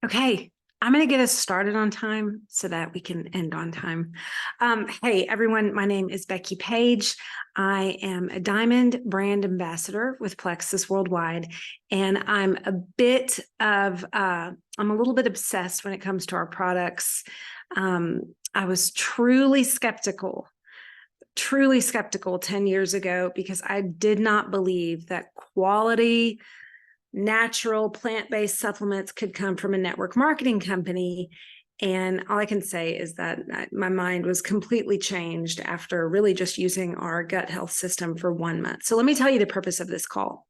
Okay, I'm going to get us started on time so that we can end on time. Hey, everyone, my name is Becky Page. I am a Diamond brand ambassador with Plexus Worldwide, and I'm a little bit obsessed when it comes to our products. I was truly skeptical 10 years ago because I did not believe that quality natural plant-based supplements could come from a network marketing company. And all I can say is that my mind was completely changed after really just using our gut health system for 1 month. So let me tell you the purpose of this call.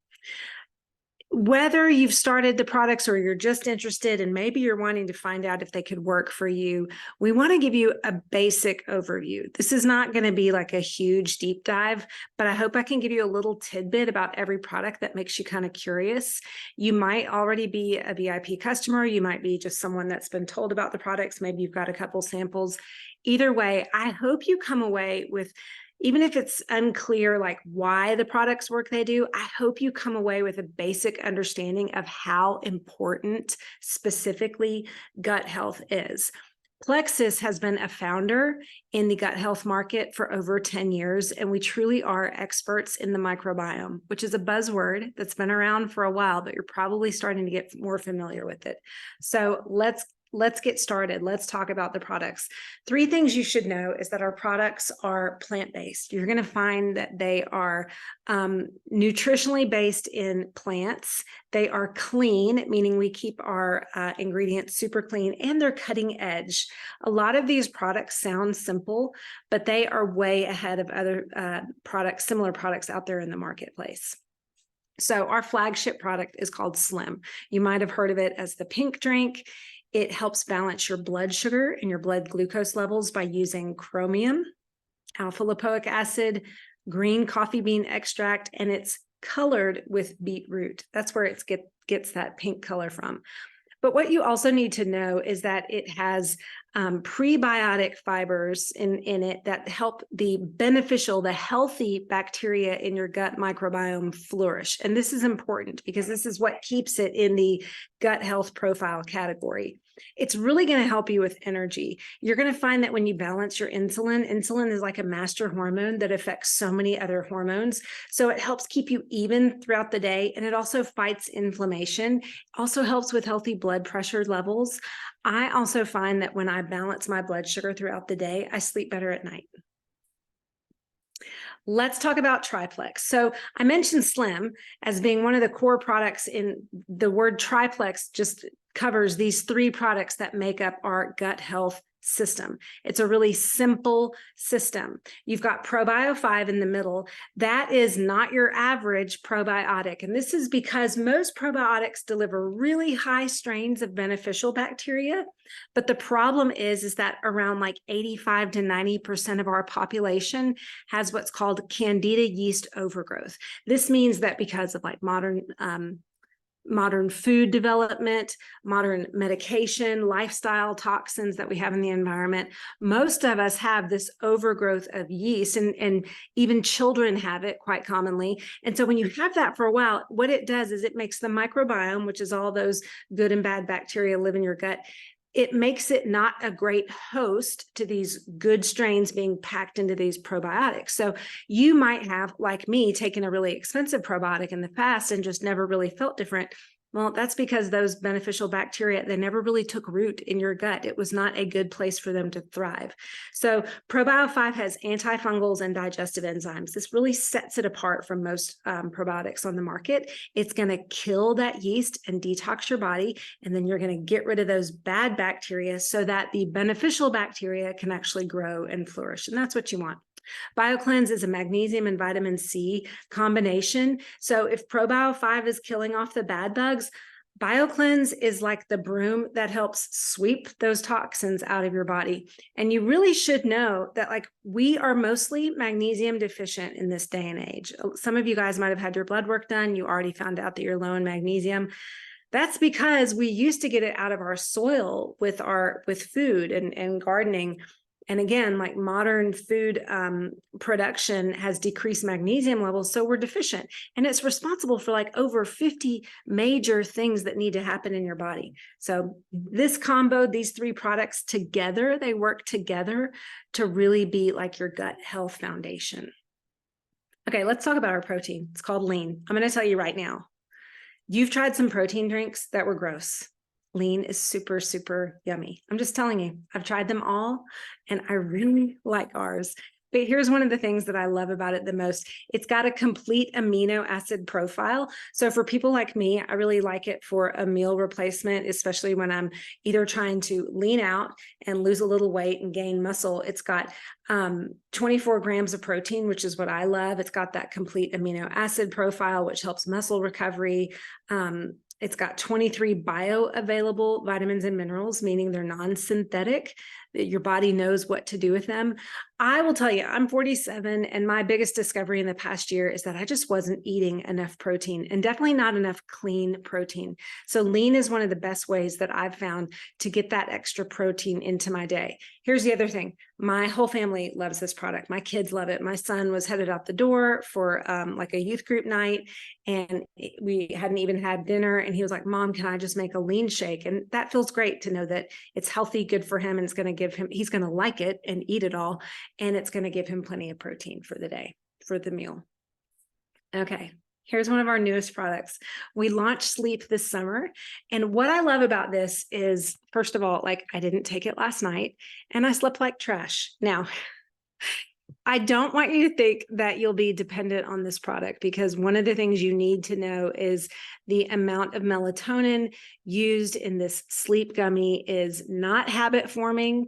Whether you've started the products or you're just interested and maybe you're wanting to find out if they could work for you, we want to give you a basic overview. This is not going to be like a huge deep dive, but I hope I can give you a little tidbit about every product that makes you kind of curious. You might already be a VIP customer. You might be just someone that's been told about the products. Maybe you've got a couple samples. Either way, I hope you come away with, even if it's unclear like why the products work they do, I hope you come away with a basic understanding of how important specifically gut health is. Plexus has been a founder in the gut health market for over 10 years, and we truly are experts in the microbiome, which is a buzzword that's been around for a while, but you're probably starting to get more familiar with it. So let's get started. Let's talk about the products. 3 things you should know is that our products are plant-based. You're going to find that they are nutritionally based in plants. They are clean, meaning we keep our ingredients super clean, and they're cutting edge. A lot of these products sound simple, but they are way ahead of other similar products out there in the marketplace. So our flagship product is called Slim. You might have heard of it as the pink drink. It helps balance your blood sugar and your blood glucose levels by using chromium, alpha lipoic acid, green coffee bean extract, and it's colored with beetroot. That's where it gets that pink color from. But what you also need to know is that it has prebiotic fibers in it that help the healthy bacteria in your gut microbiome flourish. And this is important because this is what keeps it in the gut health profile category. It's really going to help you with energy. You're going to find that when you balance your insulin is like a master hormone that affects so many other hormones. So it helps keep you even throughout the day. And it also fights inflammation, also helps with healthy blood pressure levels. I also find that when I balance my blood sugar throughout the day, I sleep better at night. Let's talk about Triplex. So I mentioned Slim as being one of the core products. In the word Triplex just covers these 3 products that make up our gut health system. It's a really simple system. You've got Probio 5 in the middle. That is not your average probiotic. And this is because most probiotics deliver really high strains of beneficial bacteria. But the problem is that around like 85 to 90% of our population has what's called Candida yeast overgrowth. This means that because of like modern food development, modern medication, lifestyle toxins that we have in the environment, most of us have this overgrowth of yeast, and even children have it quite commonly. And so when you have that for a while, what it does is it makes the microbiome, which is all those good and bad bacteria live in your gut, it makes it not a great host to these good strains being packed into these probiotics. So you might have, like me, taken a really expensive probiotic in the past and just never really felt different. Well, that's because those beneficial bacteria, they never really took root in your gut. It was not a good place for them to thrive. So Probio 5 has antifungals and digestive enzymes. This really sets it apart from most probiotics on the market. It's going to kill that yeast and detox your body, and then you're going to get rid of those bad bacteria so that the beneficial bacteria can actually grow and flourish. And that's what you want. BioCleanse is a magnesium and vitamin C combination. So if Probio 5 is killing off the bad bugs, BioCleanse is like the broom that helps sweep those toxins out of your body. And you really should know that like we are mostly magnesium deficient in this day and age. Some of you guys might have had your blood work done. You already found out that you're low in magnesium. That's because we used to get it out of our soil with food and gardening. And again, like modern food production has decreased magnesium levels, so we're deficient. And it's responsible for like over 50 major things that need to happen in your body. So this combo, these three products together, they work together to really be like your gut health foundation. Okay, let's talk about our protein. It's called lean. I'm going to tell you right now, you've tried some protein drinks that were gross. Lean is super, super yummy. I'm just telling you, I've tried them all and I really like ours. But here's one of the things that I love about it the most. It's got a complete amino acid profile. So for people like me, I really like it for a meal replacement, especially when I'm either trying to lean out and lose a little weight and gain muscle. It's got 24 grams of protein, which is what I love. It's got that complete amino acid profile, which helps muscle recovery. It's got 23 bioavailable vitamins and minerals, meaning they're non-synthetic, that your body knows what to do with them. I will tell you, I'm 47, and my biggest discovery in the past year is that I just wasn't eating enough protein, and definitely not enough clean protein. So lean is one of the best ways that I've found to get that extra protein into my day. Here's the other thing. My whole family loves this product. My kids love it. My son was headed out the door for like a youth group night, and we hadn't even had dinner. And he was like, Mom, can I just make a lean shake? And that feels great to know that it's healthy, good for him. And it's going to give him, he's going to like it and eat it all. And it's going to give him plenty of protein for the day, for the meal. Okay. Here's one of our newest products. We launched Sleep this summer. And what I love about this is, first of all, like I didn't take it last night and I slept like trash. Now, I don't want you to think that you'll be dependent on this product, because one of the things you need to know is the amount of melatonin used in this sleep gummy is not habit forming.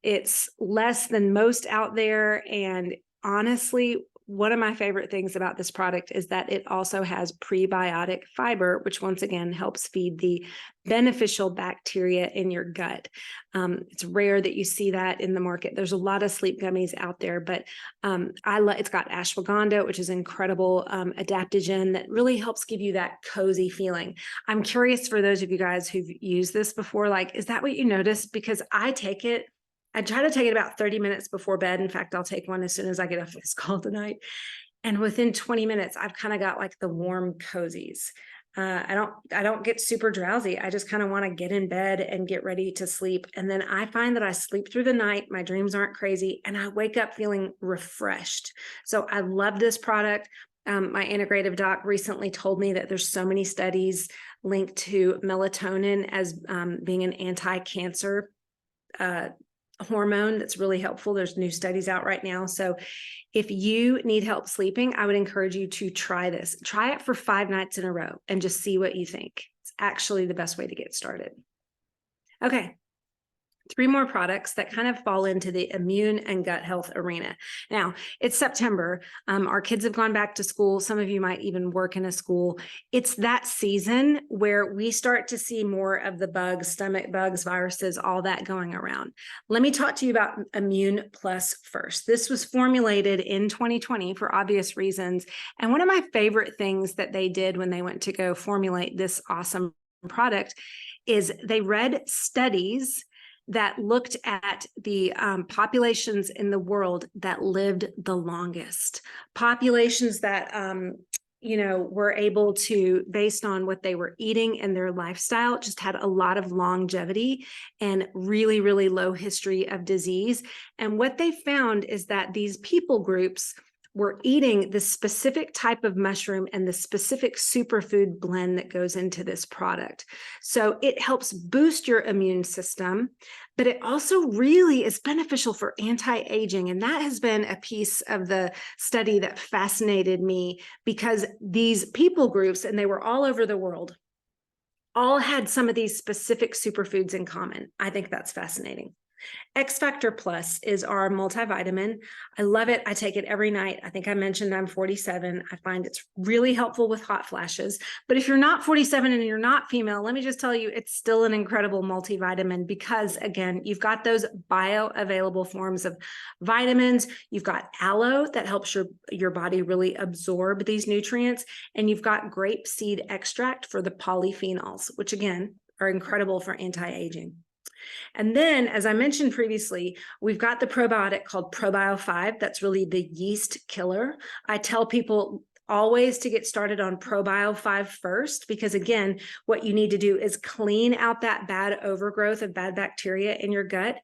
It's less than most out there. And honestly, one of my favorite things about this product is that it also has prebiotic fiber, which once again helps feed the beneficial bacteria in your gut. It's rare that you see that in the market. There's a lot of sleep gummies out there, but it's got ashwagandha, which is incredible adaptogen that really helps give you that cozy feeling. I'm curious for those of you guys who've used this before, like, is that what you noticed? Because I try to take it about 30 minutes before bed. In fact, I'll take one as soon as I get off this call tonight. And within 20 minutes, I've kind of got like the warm cozies. I don't get super drowsy. I just kind of want to get in bed and get ready to sleep. And then I find that I sleep through the night. My dreams aren't crazy. And I wake up feeling refreshed. So I love this product. My integrative doc recently told me that there's so many studies linked to melatonin as being an anti-cancer hormone that's really helpful. There's new studies out right now. So if you need help sleeping, I would encourage you to try this. Try it for 5 nights in a row and just see what you think. It's actually the best way to get started. Okay. 3 more products that kind of fall into the immune and gut health arena. Now, it's September. Our kids have gone back to school. Some of you might even work in a school. It's that season where we start to see more of the bugs, stomach bugs, viruses, all that going around. Let me talk to you about Immune Plus first. This was formulated in 2020 for obvious reasons. And one of my favorite things that they did when they went to go formulate this awesome product is they read studies that looked at the populations in the world that lived the longest, populations that, were able to, based on what they were eating and their lifestyle, just had a lot of longevity and really, really low history of disease. And what they found is that these people groups were eating the specific type of mushroom and the specific superfood blend that goes into this product. So it helps boost your immune system, but it also really is beneficial for anti-aging. And that has been a piece of the study that fascinated me, because these people groups, and they were all over the world, all had some of these specific superfoods in common. I think that's fascinating. X Factor Plus is our multivitamin. I love it. I take it every night. I think I mentioned I'm 47. I find it's really helpful with hot flashes. But if you're not 47 and you're not female, let me just tell you, it's still an incredible multivitamin, because again, you've got those bioavailable forms of vitamins. You've got aloe that helps your body really absorb these nutrients. And you've got grape seed extract for the polyphenols, which again, are incredible for anti-aging. And then, as I mentioned previously, we've got the probiotic called ProBio 5. That's really the yeast killer. I tell people always to get started on ProBio 5 first, because again, what you need to do is clean out that bad overgrowth of bad bacteria in your gut.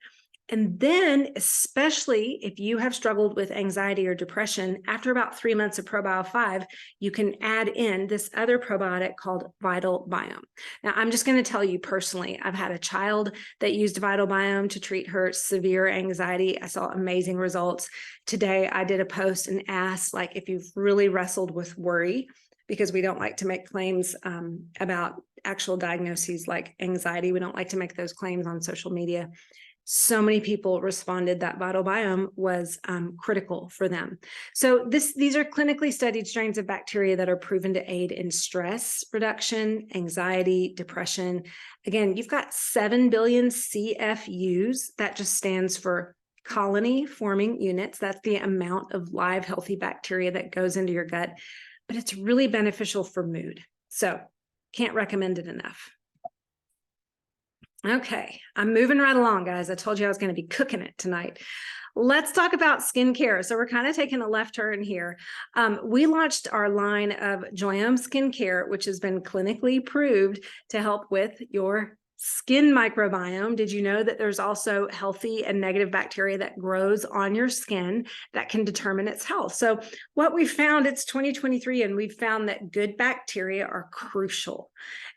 And then, especially if you have struggled with anxiety or depression, after about 3 months of ProBio 5, you can add in this other probiotic called Vital Biome. Now, I'm just going to tell you personally, I've had a child that used Vital Biome to treat her severe anxiety. I saw amazing results. Today, I did a post and asked, like, if you've really wrestled with worry, because we don't like to make claims about actual diagnoses like anxiety. We don't like to make those claims on social media. So many people responded that Vital Biome was critical for them. So these are clinically studied strains of bacteria that are proven to aid in stress reduction, anxiety, depression. Again, you've got 7 billion CFUs. That just stands for colony forming units. That's the amount of live healthy bacteria that goes into your gut, but it's really beneficial for mood. So can't recommend it enough. Okay, I'm moving right along, guys. I told you I was going to be cooking it tonight. Let's talk about skincare. So we're kind of taking a left turn here. We launched our line of Joyum Skincare, which has been clinically proved to help with your skin microbiome. Did you know that there's also healthy and negative bacteria that grows on your skin that can determine its health? So what we found, it's 2023, and we've found that good bacteria are crucial.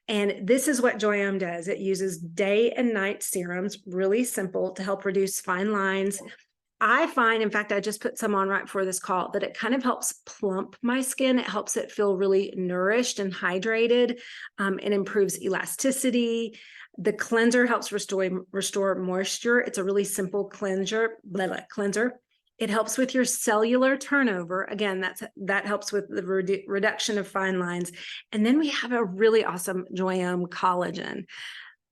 And this is what Joyum does. It uses day and night serums, really simple, to help reduce fine lines. I find, in fact, I just put some on right before this call, that it kind of helps plump my skin. It helps it feel really nourished and hydrated. It improves elasticity. The cleanser helps restore moisture. It's a really simple cleanser. It helps with your cellular turnover. Again, that helps with the reduction of fine lines. And then we have a really awesome Joyum collagen.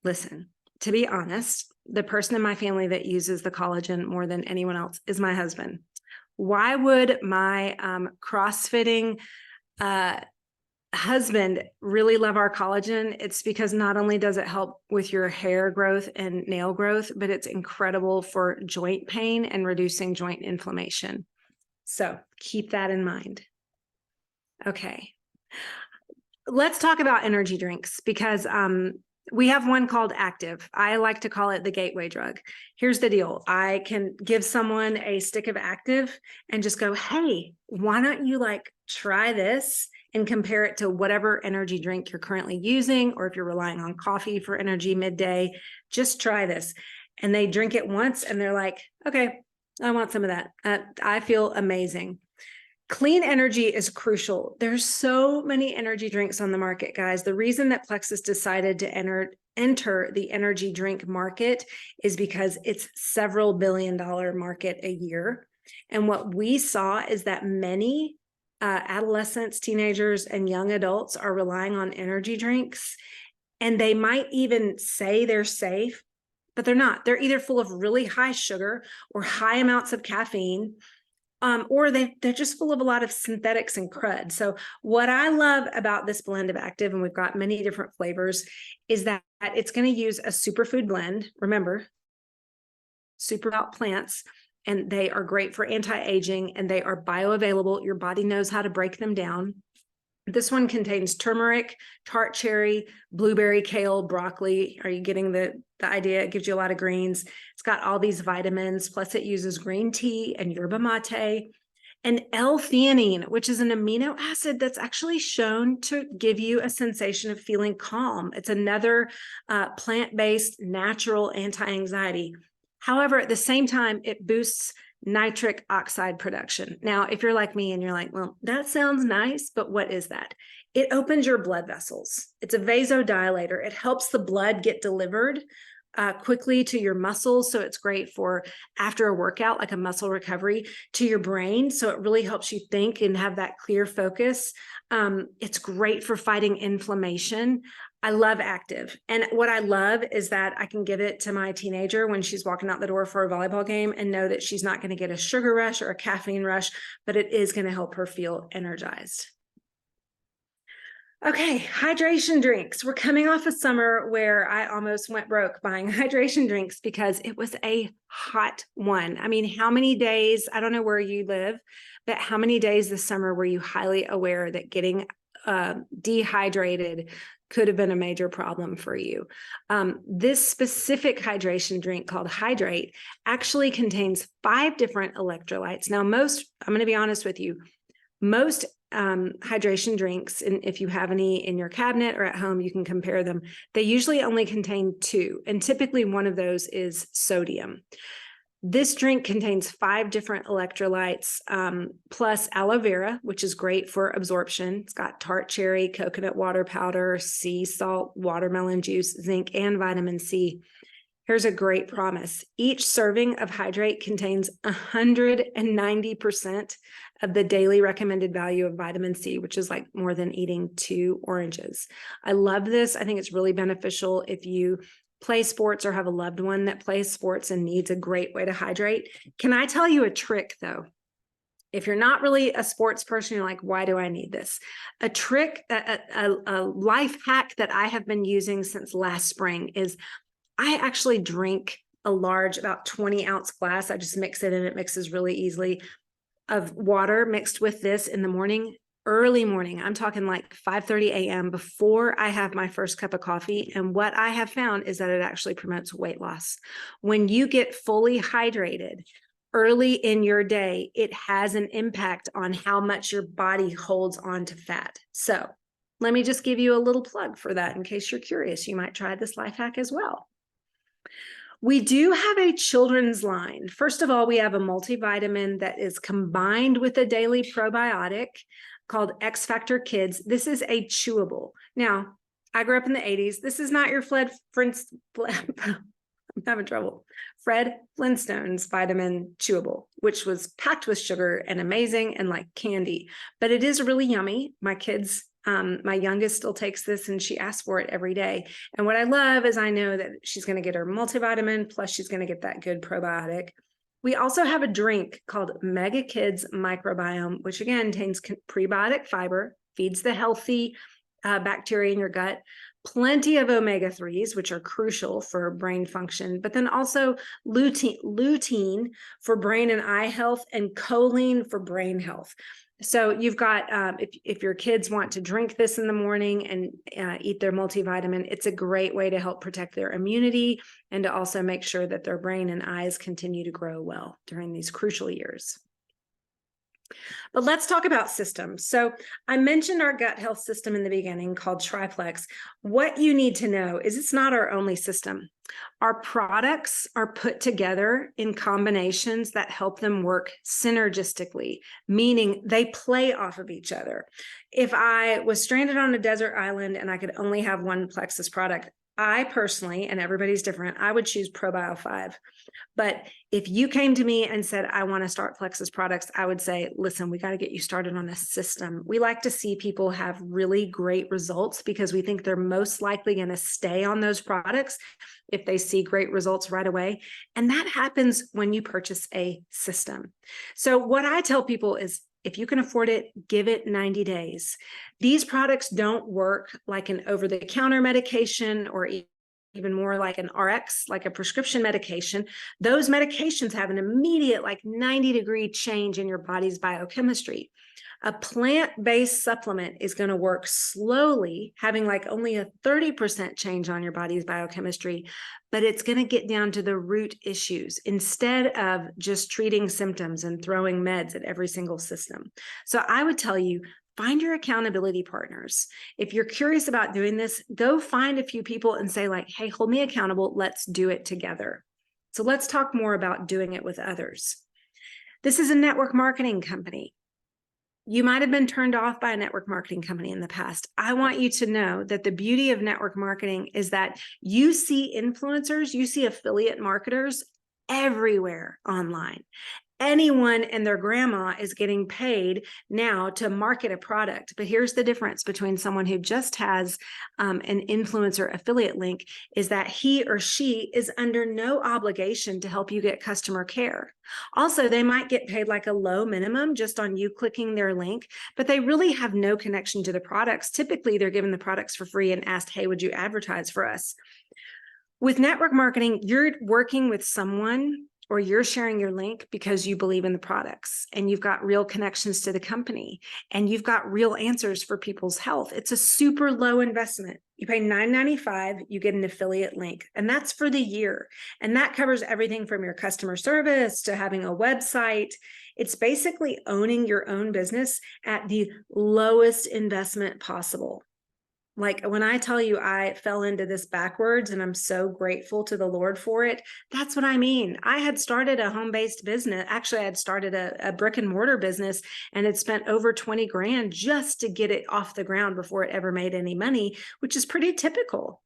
Listen, to be honest, the person in my family that uses the collagen more than anyone else is my husband. Why would my CrossFitting husband really love our collagen? It's because not only does it help with your hair growth and nail growth, but it's incredible for joint pain and reducing joint inflammation. So keep that in mind. Okay. Let's talk about energy drinks, because we have one called Active. I like to call it the gateway drug. Here's the deal. I can give someone a stick of Active and just go, hey, why don't you try this and compare it to whatever energy drink you're currently using, or if you're relying on coffee for energy midday, just try this. And they drink it once and they're like, okay, I want some of that. I feel amazing. Clean energy is crucial. There's so many energy drinks on the market, guys. The reason that Plexus decided to enter the energy drink market is because it's several billion-dollar market a year. And what we saw is that many adolescents, teenagers, and young adults are relying on energy drinks, and they might even say they're safe, but they're not. They're either full of really high sugar or high amounts of caffeine, or they're just full of a lot of synthetics and crud. So what I love about this blend of Active, and we've got many different flavors, is that it's going to use a superfood blend. Remember, super about plants, and they are great for anti-aging, and they are bioavailable. Your body knows how to break them down. This one contains turmeric, tart cherry, blueberry, kale, broccoli. Are you getting the idea? It gives you a lot of greens. It's got all these vitamins, plus it uses green tea and yerba mate and L-theanine, which is an amino acid that's actually shown to give you a sensation of feeling calm. It's another plant-based natural anti-anxiety. However, at the same time, it boosts nitric oxide production. Now, if you're like me and you're like, well, that sounds nice, but what is that? It opens your blood vessels. It's a vasodilator. It helps the blood get delivered quickly to your muscles. So it's great for after a workout, like a muscle recovery, to your brain. So it really helps you think and have that clear focus. It's great for fighting inflammation. I love Active. And what I love is that I can give it to my teenager when she's walking out the door for a volleyball game and know that she's not going to get a sugar rush or a caffeine rush, but it is going to help her feel energized. Okay, hydration drinks. We're coming off a summer where I almost went broke buying hydration drinks because it was a hot one. I mean, how many days, I don't know where you live, but how many days this summer were you highly aware that getting dehydrated could have been a major problem for you? This specific hydration drink called Hydrate actually contains 5 different electrolytes. Now, most, I'm going to be honest with you, most hydration drinks, and if you have any in your cabinet or at home, you can compare them. They usually only contain 2, and typically one of those is sodium. This drink contains 5 different electrolytes, plus aloe vera, which is great for absorption. It's got tart cherry, coconut water powder, sea salt, watermelon juice, zinc, and vitamin C. Here's a great promise. Each serving of Hydrate contains 190% of the daily recommended value of vitamin C, which is like more than eating 2 oranges. I love this. I think it's really beneficial if you play sports or have a loved one that plays sports and needs a great way to hydrate. Can I tell you a trick though? If you're not really a sports person, you're like, why do I need this? A trick, a life hack that I have been using since last spring is I actually drink a large, about 20-ounce glass. I just mix it and it mixes really easily, of water mixed with this in the morning, early morning. I'm talking like 5:30 a.m. before I have my first cup of coffee. And what I have found is that it actually promotes weight loss. When you get fully hydrated early in your day, it has an impact on how much your body holds on to fat. So let me just give you a little plug for that in case you're curious. You might try this life hack as well. We do have a children's line. First of all, we have a multivitamin that is combined with a daily probiotic called X Factor Kids. This is a chewable. Now, I grew up in the 80s. This is not your Fred I'm having trouble. Fred Flintstone's vitamin chewable, which was packed with sugar and amazing and like candy, but it is really yummy. My kids, my youngest still takes this and she asks for it every day. And what I love is I know that she's going to get her multivitamin, plus she's going to get that good probiotic. We also have a drink called Mega Kids Microbiome, which again contains prebiotic fiber, feeds the healthy bacteria in your gut, plenty of omega-3s, which are crucial for brain function, but then also lutein for brain and eye health, and choline for brain health. So you've got, if your kids want to drink this in the morning and eat their multivitamin, it's a great way to help protect their immunity and to also make sure that their brain and eyes continue to grow well during these crucial years. But let's talk about systems. So I mentioned our gut health system in the beginning called Triplex. What you need to know is it's not our only system. Our products are put together in combinations that help them work synergistically, meaning they play off of each other. If I was stranded on a desert island and I could only have one Plexus product, I personally, and everybody's different, I would choose ProBio 5. But if you came to me and said, I want to start Plexus products, I would say, listen, we got to get you started on a system. We like to see people have really great results because we think they're most likely going to stay on those products if they see great results right away. And that happens when you purchase a system. So what I tell people is, if you can afford it, give it 90 days. These products don't work like an over-the-counter medication or even more like an RX, like a prescription medication. Those medications have an immediate like 90-degree change in your body's biochemistry. A plant-based supplement is going to work slowly, having like only a 30% change on your body's biochemistry, but it's going to get down to the root issues instead of just treating symptoms and throwing meds at every single system. So I would tell you, find your accountability partners. If you're curious about doing this, go find a few people and say like, hey, hold me accountable. Let's do it together. So let's talk more about doing it with others. This is a network marketing company. You might have been turned off by a network marketing company in the past. I want you to know that the beauty of network marketing is that you see influencers, you see affiliate marketers everywhere online. Anyone and their grandma is getting paid now to market a product. But here's the difference between someone who just has an influencer affiliate link is that he or she is under no obligation to help you get customer care. Also, they might get paid like a low minimum just on you clicking their link, but they really have no connection to the products. Typically, they're given the products for free and asked, hey, would you advertise for us? With network marketing, you're working with someone or you're sharing your link because you believe in the products and you've got real connections to the company and you've got real answers for people's health. It's a super low investment. You pay $9.95, you get an affiliate link, and that's for the year. And that covers everything from your customer service to having a website. It's basically owning your own business at the lowest investment possible. Like when I tell you I fell into this backwards and I'm so grateful to the Lord for it, that's what I mean. I had started a home-based business. Actually, I had started a brick and mortar business and had spent over 20 grand just to get it off the ground before it ever made any money, which is pretty typical.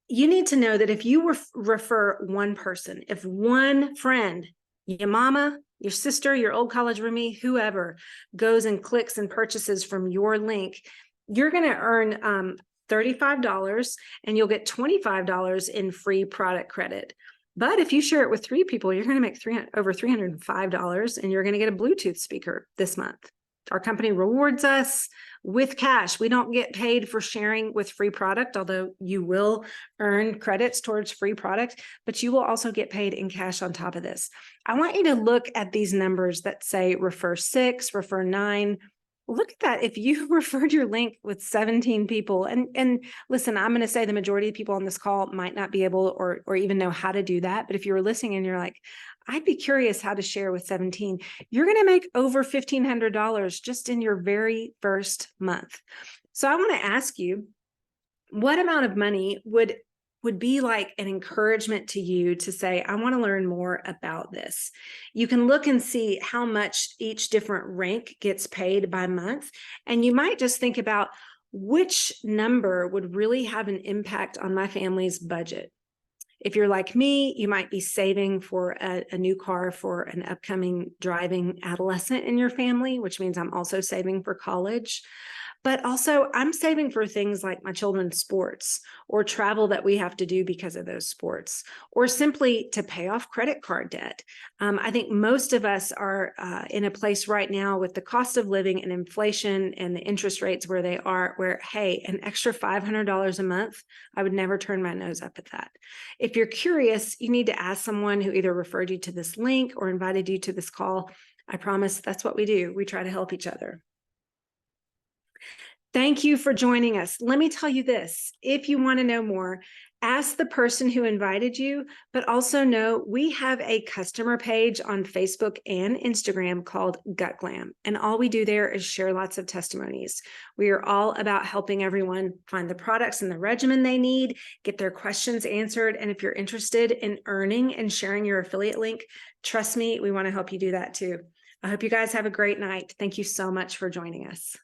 You need to know that if you refer one person, if one friend, your mama, your sister, your old college roomie, whoever goes and clicks and purchases from your link, you're going to earn $35 and you'll get $25 in free product credit. But if you share it with 3 people, you're going to make over $305 and you're going to get a Bluetooth speaker this month. Our company rewards us with cash. We don't get paid for sharing with free product, although you will earn credits towards free product, but you will also get paid in cash on top of this. I want you to look at these numbers that say refer 6, refer 9. Look at that. If you referred your link with 17 people, and listen, I'm going to say the majority of people on this call might not be able or even know how to do that. But if you were listening and you're like, I'd be curious how to share with 17, you're going to make over $1,500 just in your very first month. So I want to ask you, what amount of money would be like an encouragement to you to say, I want to learn more about this? You can look and see how much each different rank gets paid by month. And you might just think about which number would really have an impact on my family's budget. If you're like me, you might be saving for a new car for an upcoming driving adolescent in your family, which means I'm also saving for college. But also I'm saving for things like my children's sports or travel that we have to do because of those sports, or simply to pay off credit card debt. I think most of us are in a place right now with the cost of living and inflation and the interest rates where they are, where, hey, an extra $500 a month, I would never turn my nose up at that. If you're curious, you need to ask someone who either referred you to this link or invited you to this call. I promise that's what we do. We try to help each other. Thank you for joining us. Let me tell you this, if you want to know more, ask the person who invited you, but also know we have a customer page on Facebook and Instagram called Gut Glam. And all we do there is share lots of testimonies. We are all about helping everyone find the products and the regimen they need, get their questions answered. And if you're interested in earning and sharing your affiliate link, trust me, we want to help you do that too. I hope you guys have a great night. Thank you so much for joining us.